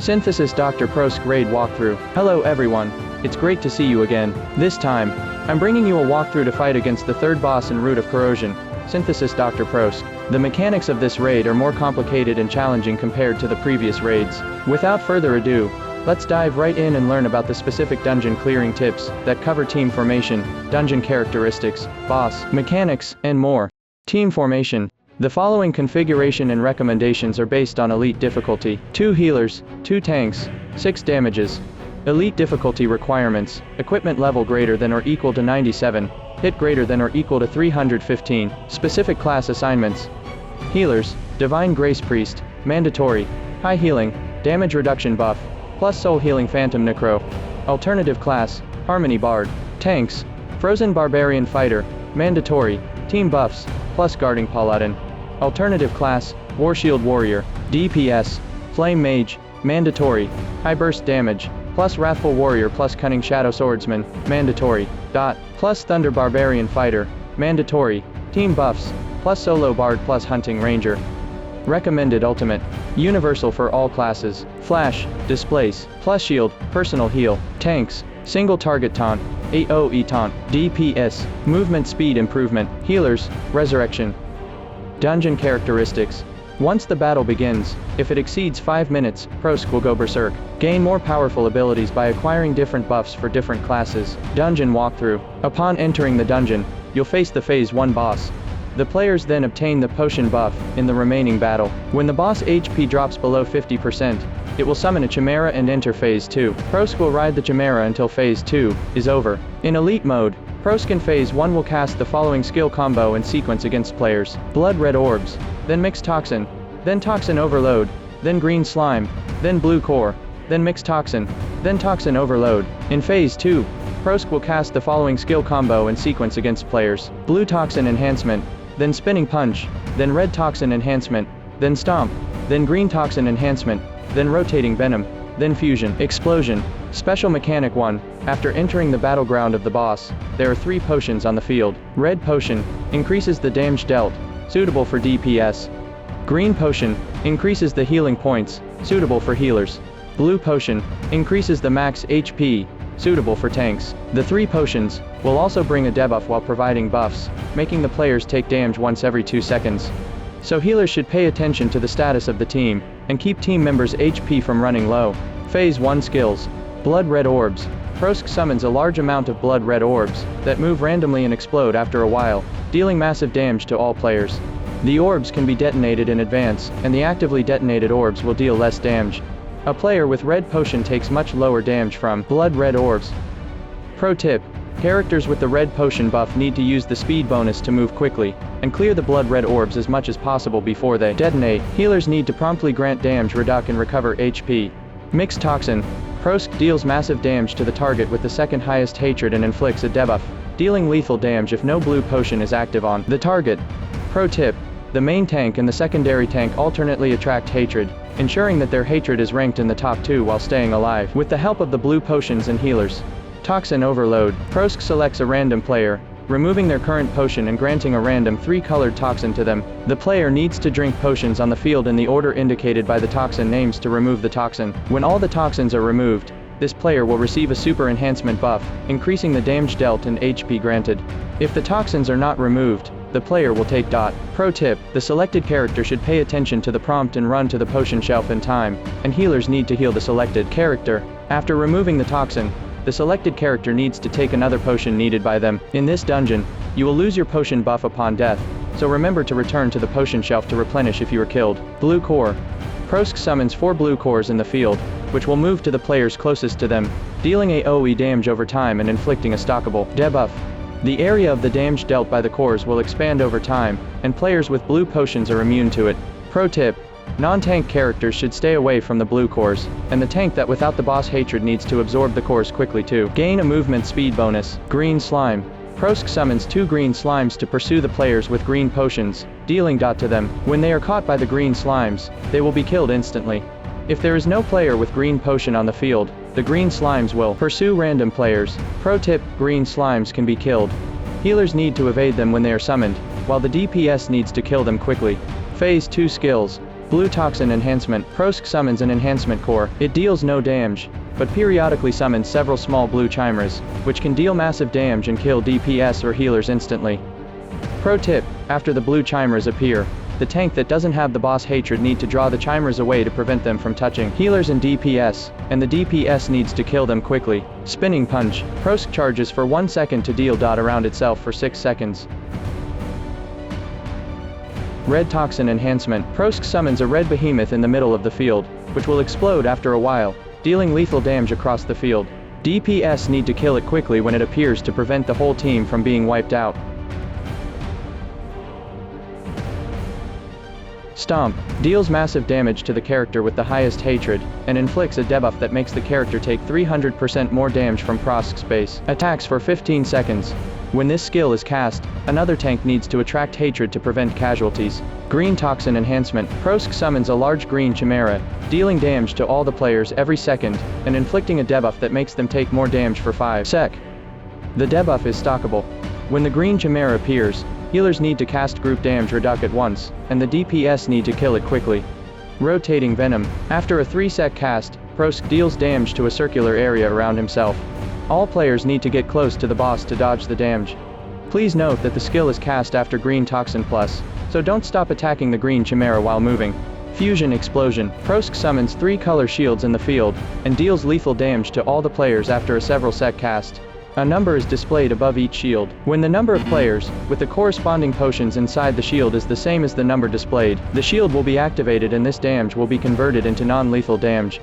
Synthesis Dr. Prosk Raid Walkthrough. Hello everyone, it's great to see you again. This time, I'm bringing you a walkthrough to fight against the third boss in Root of Corrosion, Synthesis Dr. Prosk. The mechanics of this raid are more complicated and challenging compared to the previous raids. Without further ado, let's dive right in and learn about the specific dungeon clearing tips that cover team formation, dungeon characteristics, boss mechanics, and more. Team formation. The following configuration and recommendations are based on Elite difficulty. 2 healers, 2 tanks, 6 damages. Elite difficulty requirements: equipment level greater than or equal to 97, hit greater than or equal to 315. Specific class assignments: healers, Divine Grace Priest, mandatory, high healing, damage reduction buff, plus soul healing Phantom Necro. Alternative class, Harmony Bard. Tanks, Frozen Barbarian Fighter, mandatory, team buffs, plus guarding Paladin. Alternative class, Warshield Warrior. DPS, Flame Mage, mandatory, high burst damage, plus Wrathful Warrior plus Cunning Shadow Swordsman, mandatory. Plus Thunder Barbarian Fighter, mandatory, team buffs, plus Solo Bard plus Hunting Ranger. Recommended ultimate, universal for all classes, Flash, Displace, plus Shield, Personal Heal. Tanks, Single Target Taunt, AoE Taunt. DPS, Movement Speed Improvement. Healers, Resurrection. Dungeon characteristics. Once the battle begins, if it exceeds 5 minutes, Prosk will go berserk. Gain more powerful abilities by acquiring different buffs for different classes. Dungeon walkthrough. Upon entering the dungeon, you'll face the Phase 1 boss. The players then obtain the potion buff in the remaining battle. When the boss HP drops below 50%, it will summon a Chimera and enter Phase 2. Prosk will ride the Chimera until Phase 2 is over. In Elite mode, Prosk in Phase 1 will cast the following skill combo and sequence against players: Blood Red Orbs, then Mix Toxin, then Toxin Overload, then Green Slime, then Blue Core, then Mix Toxin, then Toxin Overload. In Phase 2, Prosk will cast the following skill combo and sequence against players: Blue Toxin Enhancement, then Spinning Punch, then Red Toxin Enhancement, then Stomp, then Green Toxin Enhancement, then Rotating Venom, then Fusion. Explosion. Special Mechanic 1. After entering the battleground of the boss, there are 3 potions on the field. Red Potion increases the damage dealt, suitable for DPS. Green Potion increases the healing points, suitable for healers. Blue Potion increases the max HP, suitable for tanks. The 3 potions will also bring a debuff while providing buffs, making the players take damage once every 2 seconds. So healers should pay attention to the status of the team, and keep team members' HP from running low. Phase 1 skills. Blood Red Orbs. Prosk summons a large amount of Blood Red Orbs that move randomly and explode after a while, dealing massive damage to all players. The orbs can be detonated in advance, and the actively detonated orbs will deal less damage. A player with Red Potion takes much lower damage from Blood Red Orbs. Pro tip: characters with the Red Potion buff need to use the speed bonus to move quickly, and clear the Blood Red Orbs as much as possible before they detonate. Healers need to promptly grant damage reduc and recover HP. Mixed Toxin. Prosk deals massive damage to the target with the second highest hatred and inflicts a debuff, dealing lethal damage if no blue potion is active on the target. Pro tip: the main tank and the secondary tank alternately attract hatred, ensuring that their hatred is ranked in the top 2 while staying alive, with the help of the blue potions and healers. Toxin Overload. Prosk selects a random player, removing their current potion and granting a random 3-colored toxin to them. The player needs to drink potions on the field in the order indicated by the toxin names to remove the toxin. When all the toxins are removed, this player will receive a super enhancement buff, increasing the damage dealt and HP granted. If the toxins are not removed, the player will take . Pro tip: the selected character should pay attention to the prompt and run to the potion shelf in time, and healers need to heal the selected character. After removing the toxin, the selected character needs to take another potion needed by them. In this dungeon, you will lose your potion buff upon death, so remember to return to the potion shelf to replenish if you are killed. Blue Core. Prosk summons 4 blue cores in the field, which will move to the players closest to them, dealing AoE damage over time and inflicting a stockable debuff. The area of the damage dealt by the cores will expand over time, and players with blue potions are immune to it. Pro tip: non-tank characters should stay away from the blue cores, and the tank that without the boss hatred needs to absorb the cores quickly to gain a movement speed bonus. Green Slime. Prosk summons 2 green slimes to pursue the players with green potions, dealing to them. When they are caught by the green slimes, they will be killed instantly. If there is no player with green potion on the field, the green slimes will pursue random players. Pro tip: green slimes can be killed. Healers need to evade them when they are summoned, while the DPS needs to kill them quickly. Phase 2 skills. Blue Toxin Enhancement. Prosk summons an enhancement core. It deals no damage, but periodically summons several small blue chimeras, which can deal massive damage and kill DPS or healers instantly. Pro tip: after the blue chimeras appear, the tank that doesn't have the boss hatred need to draw the chimeras away to prevent them from touching healers and DPS, and the DPS needs to kill them quickly. Spinning Punch. Prosk charges for 1 second to deal dot around itself for 6 seconds. Red Toxin Enhancement. Prosk summons a red behemoth in the middle of the field, which will explode after a while, dealing lethal damage across the field. DPS need to kill it quickly when it appears to prevent the whole team from being wiped out. Stomp. Deals massive damage to the character with the highest hatred, and inflicts a debuff that makes the character take 300% more damage from Prosk's base attacks for 15 seconds. When this skill is cast, another tank needs to attract hatred to prevent casualties. Green Toxin Enhancement. Prosk summons a large green chimera, dealing damage to all the players every second, and inflicting a debuff that makes them take more damage for 5 seconds. The debuff is stockable. When the green chimera appears, healers need to cast group damage reduc at once, and the DPS need to kill it quickly. Rotating Venom. After a 3-sec cast, Prosk deals damage to a circular area around himself. All players need to get close to the boss to dodge the damage. Please note that the skill is cast after Green Toxin Plus, so don't stop attacking the green chimera while moving. Fusion Explosion. Prosk summons 3 color shields in the field, and deals lethal damage to all the players after a several sec cast. A number is displayed above each shield. When the number of players, with the corresponding potions inside the shield is the same as the number displayed, the shield will be activated and this damage will be converted into non-lethal damage.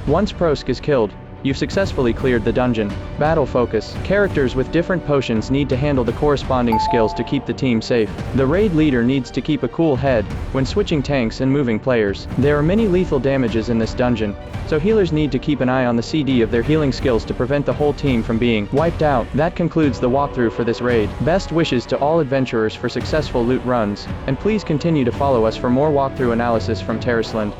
Once Prosk is killed, you've successfully cleared the dungeon. Battle Focus. Characters with different potions need to handle the corresponding skills to keep the team safe. The raid leader needs to keep a cool head when switching tanks and moving players. There are many lethal damages in this dungeon, so healers need to keep an eye on the CD of their healing skills to prevent the whole team from being wiped out. That concludes the walkthrough for this raid. Best wishes to all adventurers for successful loot runs, and please continue to follow us for more walkthrough analysis from Tarisland.